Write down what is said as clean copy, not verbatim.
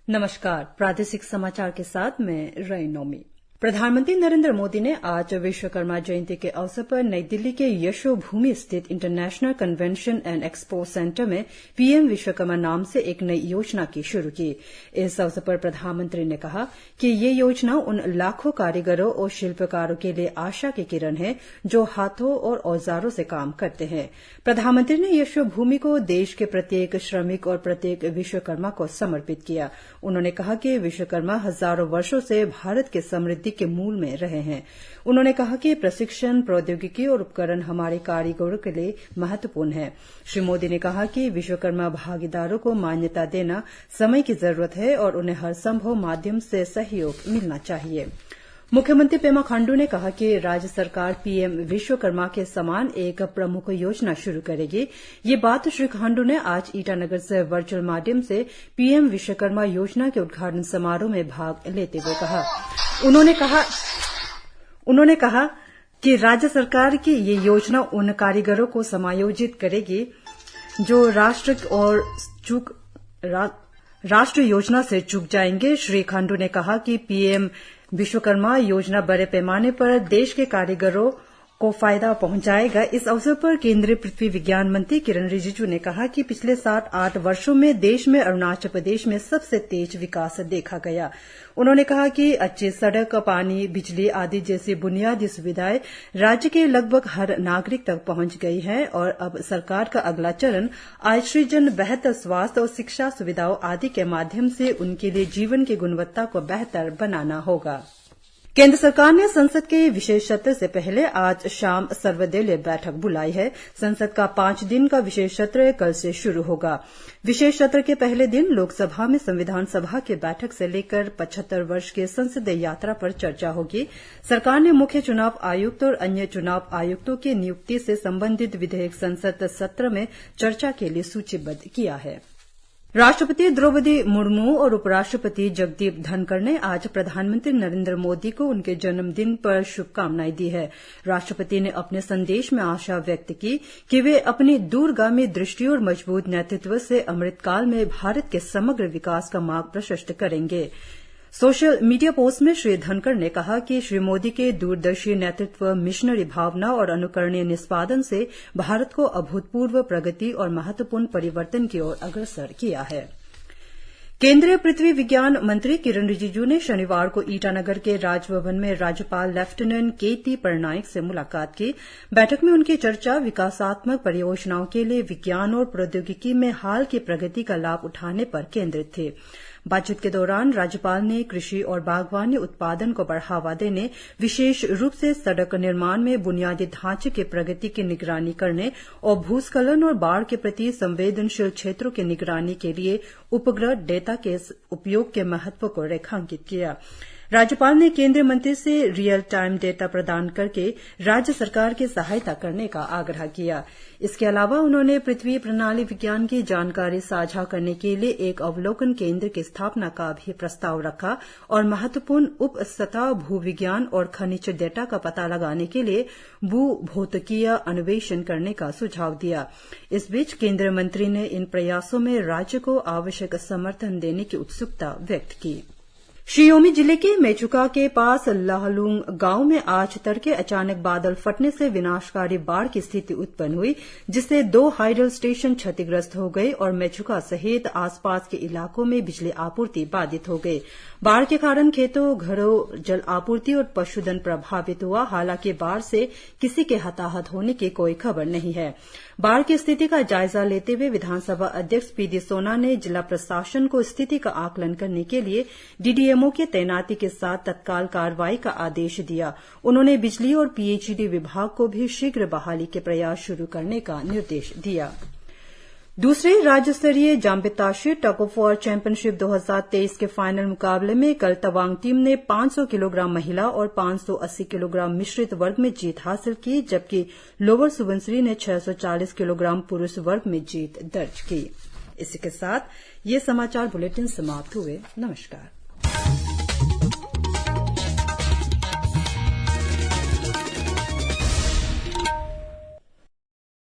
नमस्कार, प्रादेशिक समाचार के साथ मैं रईनोमी। प्रधानमंत्री नरेंद्र मोदी ने आज विश्वकर्मा जयंती के अवसर पर नई दिल्ली के यशोभूमि स्थित international convention and expo centre में पीएम विश्वकर्मा नाम से एक नई योजना की शुरू की। इस अवसर पर प्रधानमंत्री ने कहा कि ये योजना उन लाखों कारीगरों और शिल्पकारों के लिए आशा की किरण है जो हाथों और औजारों से काम करते हैं। प्रधानमंत्री ने यशोभूमि को देश के प्रत्येक श्रमिक और प्रत्येक विश्वकर्मा को समर्पित किया। उन्होंने कहा कि विश्वकर्मा हजारों वर्षों से भारत के समृद्धि के मूल में रहे हैं। उन्होंने कहा कि प्रशिक्षण, प्रौद्योगिकी और उपकरण हमारे कारीगरों के लिए महत्वपूर्ण है। श्री मोदी ने कहा कि विश्वकर्मा भागीदारों को मान्यता देना समय की जरूरत है और उन्हें हर संभव माध्यम से सहयोग मिलना चाहिए। मुख्यमंत्री पेमा खांडू ने कहा कि राज्य सरकार पीएम विश्वकर्मा के समान एक प्रमुख योजना शुरू करेगी। ये बात श्री खांडू ने आज ईटानगर से वर्चुअल माध्यम से पीएम विश्वकर्मा योजना के उद्घाटन समारोह में भाग लेते हुए कहा। उन्होंने कहा कि राज्य सरकार की ये योजना उन कारीगरों को समायोजित करेगी जो राष्ट्र योजना से चूक जाएंगे। श्री खांडू ने कहा कि पीएम विश्वकर्मा योजना बड़े पैमाने पर देश के कारीगरों को फायदा पहुंचाएगा। इस अवसर पर केंद्रीय पृथ्वी विज्ञान मंत्री किरण रिजिजू ने कहा कि पिछले 7-8 वर्षों में देश में अरुणाचल प्रदेश में सबसे तेज विकास देखा गया। उन्होंने कहा कि अच्छी सड़क, पानी, बिजली आदि जैसी बुनियादी सुविधाएं राज्य के लगभग हर नागरिक तक पहुंच गई है और अब सरकार का अगला चरण आश्रयजन, बेहतर स्वास्थ्य और शिक्षा सुविधाओं आदि के माध्यम से उनके लिए जीवन की गुणवत्ता को बेहतर बनाना होगा। केंद्र सरकार ने संसद के विशेष सत्र से पहले आज शाम सर्वदलीय बैठक बुलाई है। संसद का 5 दिन का विशेष सत्र कल से शुरू होगा। विशेष सत्र के पहले दिन लोकसभा में संविधान सभा की बैठक से लेकर 75 वर्ष की संसदीय यात्रा पर चर्चा होगी। सरकार ने मुख्य चुनाव आयुक्त और अन्य चुनाव आयुक्तों की नियुक्ति से संबंधित विधेयक संसद सत्र में चर्चा के लिए सूचीबद्ध किया है। राष्ट्रपति द्रौपदी मुर्मू और उपराष्ट्रपति जगदीप धनखड़ ने आज प्रधानमंत्री नरेंद्र मोदी को उनके जन्मदिन पर शुभकामनाएं दी है। राष्ट्रपति ने अपने संदेश में आशा व्यक्त की कि वे अपनी दूरगामी दृष्टि और मजबूत नेतृत्व से अमृतकाल में भारत के समग्र विकास का मार्ग प्रशस्त करेंगे। सोशल मीडिया पोस्ट में श्री धनखड़ ने कहा कि श्री मोदी के दूरदर्शी नेतृत्व, मिशनरी भावना और अनुकरणीय निष्पादन से भारत को अभूतपूर्व प्रगति और महत्वपूर्ण परिवर्तन की ओर अग्रसर किया है। केंद्रीय पृथ्वी विज्ञान मंत्री किरण रिजिजू ने शनिवार को ईटानगर के राजभवन में राज्यपाल लेफ्टिनेंट के.टी. पटनायक से मुलाकात की। बैठक में उनकी चर्चा विकासात्मक परियोजनाओं के लिए विज्ञान और प्रौद्योगिकी में हाल की प्रगति का लाभ उठाने पर केंद्रित थी। बातचीत के दौरान राज्यपाल ने कृषि और बागवानी उत्पादन को बढ़ावा देने, विशेष रूप से सड़क निर्माण में बुनियादी ढांचे की प्रगति की निगरानी करने और भूस्खलन और बाढ़ के प्रति संवेदनशील क्षेत्रों की निगरानी के लिए उपग्रह डेटा के उपयोग के महत्व को रेखांकित किया। राज्यपाल ने केंद्रीय मंत्री से रियल टाइम डेटा प्रदान करके राज्य सरकार की सहायता करने का आग्रह किया। इसके अलावा उन्होंने पृथ्वी प्रणाली विज्ञान की जानकारी साझा करने के लिए एक अवलोकन केंद्र की स्थापना का भी प्रस्ताव रखा और महत्वपूर्ण उप सतह भूविज्ञान और खनिज डेटा का पता लगाने के लिए भूभौतिकीय अन्वेषण करने का सुझाव दिया। इस बीच केंद्रीय मंत्री ने इन प्रयासों में राज्य को आवश्यक समर्थन देने की उत्सुकता व्यक्त की। शी योमी जिले के मेचुका के पास लाहलुंग गांव में आज तड़के अचानक बादल फटने से विनाशकारी बाढ़ की स्थिति उत्पन्न हुई, जिससे 2 हाइडल स्टेशन क्षतिग्रस्त हो गए और मेचुका सहित आसपास के इलाकों में बिजली आपूर्ति बाधित हो गई। बाढ़ के कारण खेतों, घरों, जल आपूर्ति और पशुधन प्रभावित हुआ। हालांकि बाढ़ से किसी के हताहत होने की कोई खबर नहीं है। बाढ़ की स्थिति का जायजा लेते हुए विधानसभा अध्यक्ष पी.डी. सोना ने जिला प्रशासन को स्थिति का आकलन करने के लिए डीडीएमओ की तैनाती के साथ तत्काल कार्रवाई का आदेश दिया। उन्होंने बिजली और पीएचईडी विभाग को भी शीघ्र बहाली के प्रयास शुरू करने का निर्देश दिया। दूसरे राज्य स्तरीय जाम्बिताशी टग ऑफ वॉर चैंपियनशिप 2023 के फाइनल मुकाबले में कल तवांग टीम ने 500 किलोग्राम महिला और 580 किलोग्राम मिश्रित वर्ग में जीत हासिल की, जबकि लोअर सुबनसिरी ने 640 किलोग्राम पुरुष वर्ग में जीत दर्ज की। इसी के साथ ये समाचार बुलेटिन समाप्त हुए। नमस्कार।